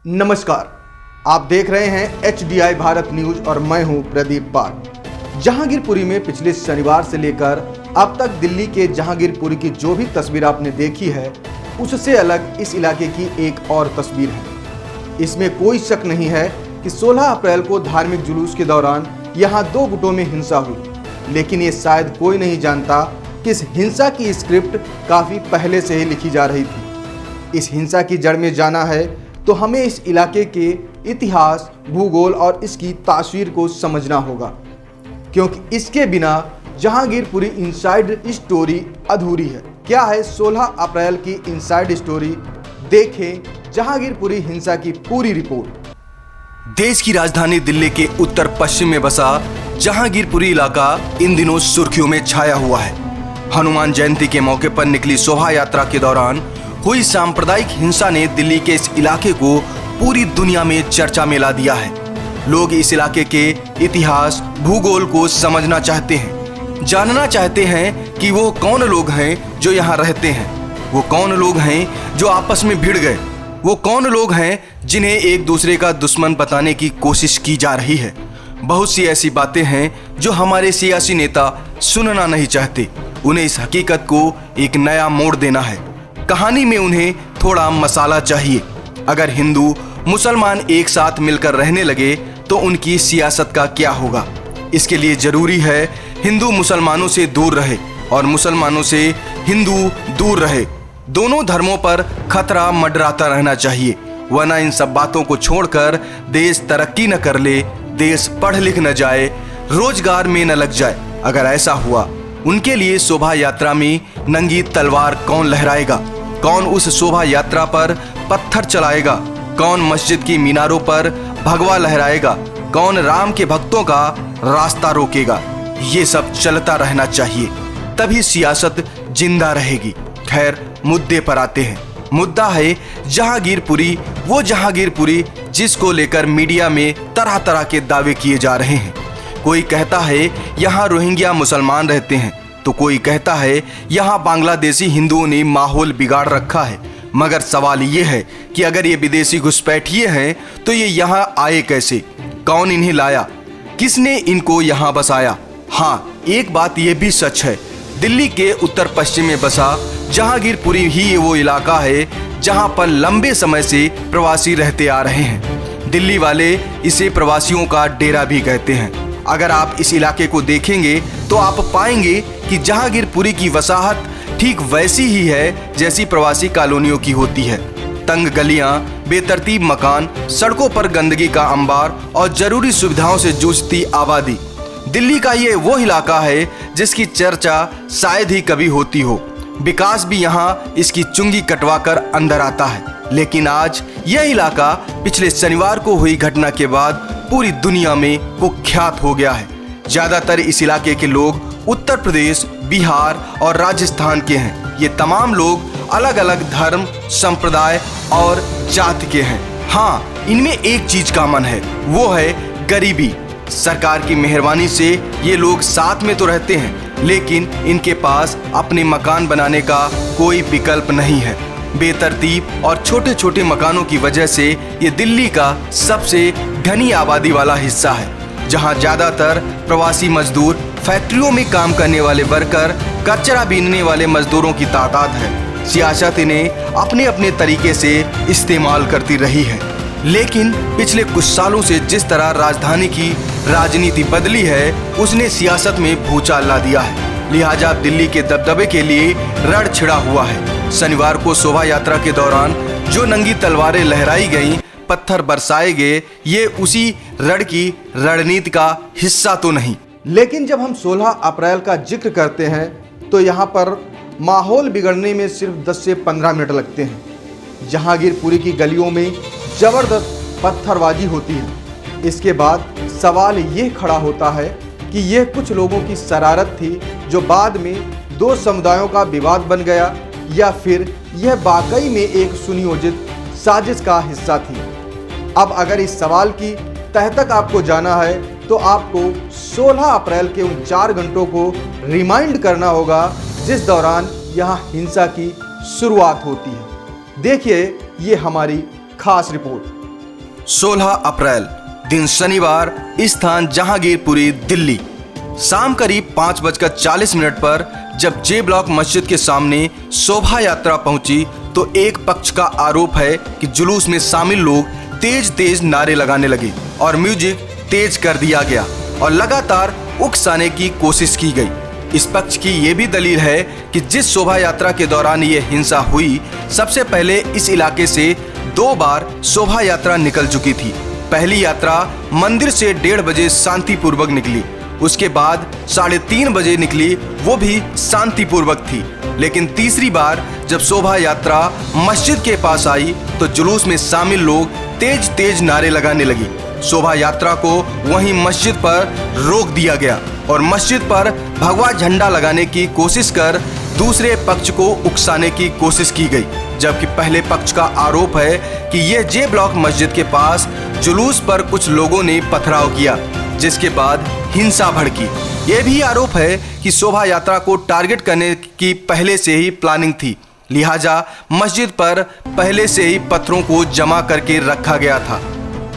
नमस्कार, आप देख रहे हैं HDI भारत न्यूज और मैं हूं प्रदीप पाल। जहांगीरपुरी में पिछले शनिवार से लेकर अब तक दिल्ली के जहांगीरपुरी की जो भी तस्वीर आपने देखी है, उससे अलग इस इलाके की एक और तस्वीर है। इसमें कोई शक नहीं है कि 16 अप्रैल को धार्मिक जुलूस के दौरान यहां दो गुटों में हिंसा हुई, लेकिन ये शायद कोई नहीं जानता कि इस हिंसा की स्क्रिप्ट काफी पहले से ही लिखी जा रही थी। इस हिंसा की जड़ में जाना है तो हमें इस इलाके के इतिहास, भूगोल और इसकी तासीर को समझना होगा, क्योंकि इसके बिना जहांगीरपुरी इनसाइड स्टोरी अधूरी है। क्या है 16 अप्रैल की इनसाइड स्टोरी? देखें जहांगीरपुरी हिंसा की पूरी रिपोर्ट। देश की राजधानी दिल्ली के उत्तर पश्चिम में बसा जहांगीरपुरी इलाका इन दिनों सुर्खियों में छाया हुआ है। हनुमान जयंती के मौके पर निकली शोभा यात्रा के दौरान हुई सांप्रदायिक हिंसा ने दिल्ली के इस इलाके को पूरी दुनिया में चर्चा में ला दिया है। लोग इस इलाके के इतिहास, भूगोल को समझना चाहते हैं, जानना चाहते हैं कि वो कौन लोग हैं जो यहाँ रहते हैं, वो कौन लोग हैं जो आपस में भिड़ गए, वो कौन लोग हैं जिन्हें एक दूसरे का दुश्मन बताने की कोशिश की जा रही है। बहुत सी ऐसी बातें हैं जो हमारे सियासी नेता सुनना नहीं चाहते। उन्हें इस हकीकत को एक नया मोड़ देना है। कहानी में उन्हें थोड़ा मसाला चाहिए। अगर हिंदू मुसलमान एक साथ मिलकर रहने लगे तो उनकी सियासत का क्या होगा? इसके लिए जरूरी है हिंदू मुसलमानों से दूर रहे और मुसलमानों से हिंदू दूर रहे। दोनों धर्मों पर खतरा मंडराता रहना चाहिए, वरना इन सब बातों को छोड़कर देश तरक्की न कर ले, देश पढ़ लिख न जाए, रोजगार में न लग जाए। अगर ऐसा हुआ, उनके लिए शोभा यात्रा में नंगी तलवार कौन लहराएगा? कौन उस शोभा यात्रा पर पत्थर चलाएगा? कौन मस्जिद की मीनारों पर भगवा लहराएगा? कौन राम के भक्तों का रास्ता रोकेगा? ये सब चलता रहना चाहिए, तभी सियासत जिंदा रहेगी। खैर, मुद्दे पर आते हैं। मुद्दा है जहांगीरपुरी, वो जहांगीरपुरी जिसको लेकर मीडिया में तरह तरह के दावे किए जा रहे हैं। कोई कहता है यहाँ रोहिंग्या मुसलमान रहते हैं, तो कोई कहता है यहाँ बांग्लादेशी हिंदुओं ने माहौल बिगाड़ रखा है। मगर सवाल ये है कि अगर ये विदेशी घुसपैठिए हैं तो ये यहाँ आए कैसे? कौन इन्हें लाया? किसने इनको यहाँ बसाया? हाँ, एक बात ये भी सच है, दिल्ली के उत्तर पश्चिम में बसा जहांगीरपुरी ही वो इलाका है जहाँ पर लंबे समय से प्रवासी रहते आ रहे हैं। दिल्ली वाले इसे प्रवासियों का डेरा भी कहते हैं। अगर आप इस इलाके को देखेंगे तो आप पाएंगे कि जहांगीरपुरी की वसाहत ठीक वैसी ही है जैसी प्रवासी कॉलोनियों की होती है। तंग गलियां, बेतरतीब मकान, सड़कों पर गंदगी का अंबार और जरूरी सुविधाओं से जूझती आबादी। दिल्ली का ये वो इलाका है जिसकी चर्चा शायद ही कभी होती हो। विकास भी यहाँ इसकी चुंगी कटवा कर अंदर आता है। लेकिन आज यह इलाका पिछले शनिवार को हुई घटना के बाद पूरी दुनिया में कुख्यात हो गया है। ज्यादातर इस इलाके के लोग उत्तर प्रदेश, बिहार और राजस्थान के हैं। ये तमाम लोग अलग अलग धर्म, संप्रदाय और जाति के हैं। हाँ, इनमें एक चीज कॉमन है, वो है गरीबी। सरकार की मेहरबानी से ये लोग साथ में तो रहते हैं, लेकिन इनके पास अपने मकान बनाने का कोई विकल्प नहीं है। बेतरतीब और छोटे छोटे मकानों की वजह से ये दिल्ली का सबसे घनी आबादी वाला हिस्सा है, जहां ज्यादातर प्रवासी मजदूर, फैक्ट्रियों में काम करने वाले वर्कर, कचरा बीनने वाले मजदूरों की तादाद है। सियासत इन्हें अपने अपने तरीके से इस्तेमाल करती रही है, लेकिन पिछले कुछ सालों से जिस तरह राजधानी की राजनीति बदली है, उसने सियासत में भूचाल ला दिया है। लिहाजा दिल्ली के दबदबे के लिए रण छिड़ा हुआ है। शनिवार को शोभा यात्रा के दौरान जो नंगी तलवारें लहराई गईं, पत्थर बरसाए गए, ये उसी रण की रणनीति का हिस्सा तो नहीं। लेकिन जब हम 16 अप्रैल का जिक्र करते हैं तो यहाँ पर माहौल बिगड़ने में सिर्फ 10 से 15 मिनट लगते हैं। जहांगीरपुरी की गलियों में जबरदस्त पत्थरबाजी होती है। इसके बाद सवाल ये खड़ा होता है कि यह कुछ लोगों की शरारत थी जो बाद में दो समुदायों का विवाद बन गया, या फिर यह वाकई में एक सुनियोजित साजिश का हिस्सा थी। अब अगर इस सवाल की तह तक आपको जाना है तो आपको 16 अप्रैल के उन 4 घंटों को रिमाइंड करना होगा जिस दौरान यहाँ हिंसा की शुरुआत होती है। देखिए ये हमारी खास रिपोर्ट। 16 अप्रैल दिन शनिवार, स्थान जहांगीरपुरी, दिल्ली। शाम करीब 5:40 पर जब जे ब्लॉक मस्जिद के सामने शोभा यात्रा पहुंची तो एक पक्ष का आरोप है कि जुलूस में शामिल लोग तेज तेज नारे लगाने लगे और म्यूजिक तेज कर दिया गया और लगातार उकसाने की कोशिश की गई। इस पक्ष की ये भी दलील है कि जिस शोभा यात्रा के दौरान ये हिंसा हुई, सबसे पहले इस इलाके से 2 बार शोभा यात्रा निकल चुकी थी। पहली यात्रा मंदिर से 1:30 बजे शांतिपूर्वक निकली, उसके बाद 3:30 बजे निकली, वो भी शांतिपूर्वक थी। लेकिन तीसरी बार जब शोभा यात्रा मस्जिद के पास आई तो जुलूस में शामिल लोग तेज तेज नारे लगाने लगी। शोभा यात्रा को वहीं मस्जिद पर रोक दिया गया और मस्जिद पर भगवा झंडा लगाने की कोशिश कर दूसरे पक्ष को उकसाने की कोशिश की गई। जबकि पहले पक्ष का आरोप है कि यह जे ब्लॉक मस्जिद के पास जुलूस पर कुछ लोगों ने पथराव किया, जिसके बाद हिंसा भड़की। यह भी आरोप है कि शोभा यात्रा को टारगेट करने की पहले से ही प्लानिंग थी, लिहाजा मस्जिद पर पहले से ही पत्थरों को जमा करके रखा गया था।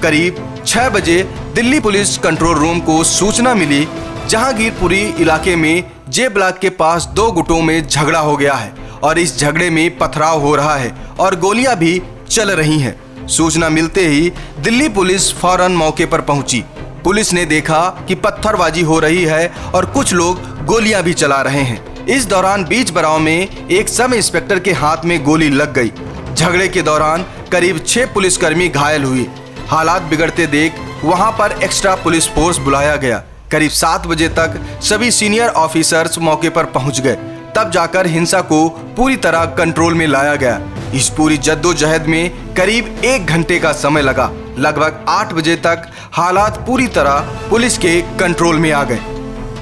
करीब 6 बजे दिल्ली पुलिस कंट्रोल रूम को सूचना मिली जहांगीरपुरी इलाके में जे ब्लॉक के पास 2 गुटों में झगड़ा हो गया है और इस झगड़े में पथराव हो रहा है और गोलियां भी चल रही हैं। सूचना मिलते ही दिल्ली पुलिस फौरन मौके पर पहुंची। पुलिस ने देखा कि पत्थरबाजी हो रही है और कुछ लोग गोलियां भी चला रहे हैं। इस दौरान बीच बराव में एक सब इंस्पेक्टर के हाथ में गोली लग गई। झगड़े के दौरान करीब 6 पुलिसकर्मी घायल हुए। हालात बिगड़ते देख वहां पर एक्स्ट्रा पुलिस फोर्स बुलाया गया। करीब 7 बजे तक सभी सीनियर ऑफिसर्स मौके पर पहुंच गए, तब जाकर हिंसा को पूरी तरह कंट्रोल में लाया गया। इस पूरी जद्दोजहद में करीब 1 घंटे का समय लगा। लगभग 8 बजे तक हालात पूरी तरह पुलिस के कंट्रोल में आ गए।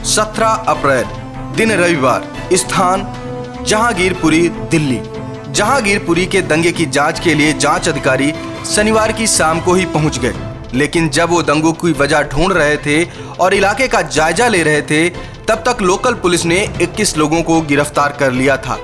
17 अप्रैल दिन रविवार, स्थान जहांगीरपुरी, दिल्ली। जहांगीरपुरी के दंगे की जांच के लिए जांच अधिकारी शनिवार की शाम को ही पहुंच गए, लेकिन जब वो दंगों की वजह ढूंढ रहे थे और इलाके का जायजा ले रहे थे, तब तक लोकल पुलिस ने 21 लोगों को गिरफ्तार कर लिया था।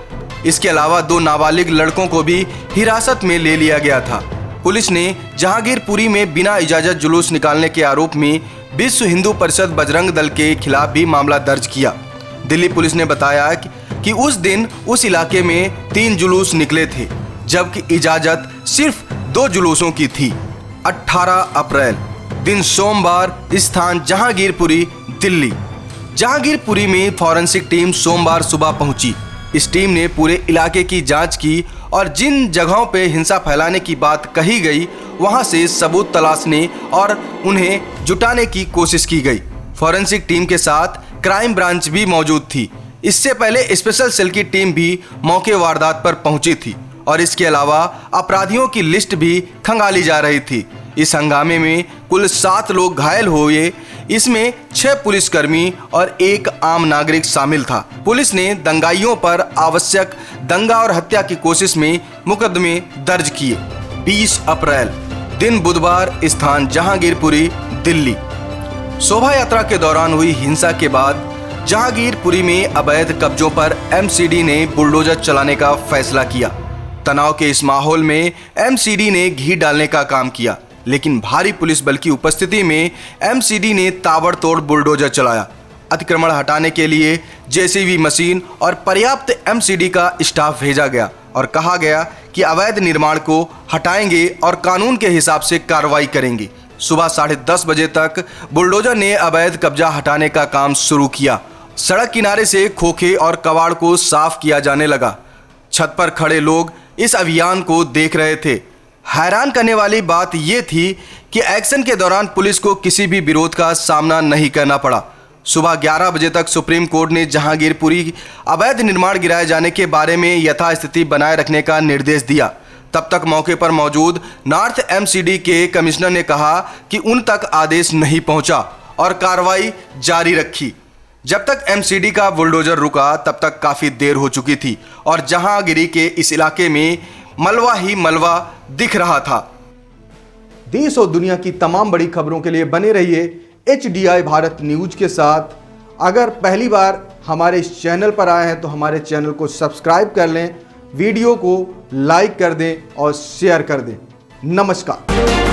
इसके अलावा 2 नाबालिग लड़कों को भी हिरासत में ले लिया गया था। पुलिस ने जहांगीरपुरी में बिना इजाजत जुलूस निकालने के आरोप में विश्व हिंदू परिषद बजरंग दल के खिलाफ भी मामला दर्ज किया। दिल्ली पुलिस ने बताया कि उस दिन उस इलाके में 3 जुलूस निकले थे, जबकि इजाजत सिर्फ 2 जुलूसों की थी। 18 अप्रैल दिन सोमवार, स्थान जहांगीरपुरी, दिल्ली। जहांगीरपुरी में फॉरेंसिक टीम सोमवार सुबह पहुंची। इस टीम ने पूरे इलाके की जांच की और जिन जगहों पे हिंसा फैलाने की बात कही गई, वहां से सबूत तलाशने और उन्हें जुटाने की कोशिश की गई। फॉरेंसिक टीम के साथ क्राइम ब्रांच भी मौजूद थी। इससे पहले स्पेशल सेल की टीम भी मौके वारदात पर पहुंची थी और इसके अलावा अपराधियों की लिस्ट भी खंगाली जा रही थी। इस हंगामे में कुल 7 लोग घायल हुए। इसमें 6 पुलिसकर्मी और 1 आम नागरिक शामिल था। पुलिस ने दंगाइयों पर आवश्यक दंगा और हत्या की कोशिश में मुकदमे दर्ज किए। 20 अप्रैल दिन बुधवार, स्थान जहांगीरपुरी, दिल्ली। शोभा यात्रा के दौरान हुई हिंसा के बाद जहांगीरपुरी में अवैध कब्जों पर एमसीडी ने बुलडोजर चलाने का फैसला किया। तनाव के इस माहौल में एमसीडी ने घी डालने का काम किया, लेकिन भारी पुलिस बल की उपस्थिति में एमसीडी ने ताबड़तोड़ बुलडोजर चलाया। अतिक्रमण हटाने के लिए जेसीबी मशीन और पर्याप्त एमसीडी का स्टाफ भेजा गया और कहा गया कि अवैध निर्माण को हटाएंगे और कानून के हिसाब से कार्रवाई करेंगे। सुबह 10:30 बजे तक बुलडोजर ने अवैध कब्जा हटाने का काम शुरू किया। सड़क किनारे से खोखे और कबाड़ को साफ किया जाने लगा। छत पर खड़े लोग इस अभियान को देख रहे थे। हैरान करने वाली बात यह थी कि एक्शन के दौरान पुलिस को किसी भी विरोध का सामना नहीं करना पड़ा। सुबह 11 बजे तक सुप्रीम कोर्ट ने जहांगीरपुरी अवैध निर्माण गिराए जाने के बारे में यथास्थिति बनाए रखने का निर्देश दिया। तब तक मौके पर मौजूद नॉर्थ एमसीडी के कमिश्नर ने कहा कि उन तक आदेश नहीं पहुंचा और कार्रवाई जारी रखी। जब तक एमसीडी का बुलडोजर रुका तब तक काफ़ी देर हो चुकी थी और जहांगीरी के इस इलाके में मलबा ही मलबा दिख रहा था। देश और दुनिया की तमाम बड़ी खबरों के लिए बने रहिए HDI भारत न्यूज के साथ। अगर पहली बार हमारे इस चैनल पर आए हैं तो हमारे चैनल को सब्सक्राइब कर लें, वीडियो को लाइक कर दें और शेयर कर दें। नमस्कार।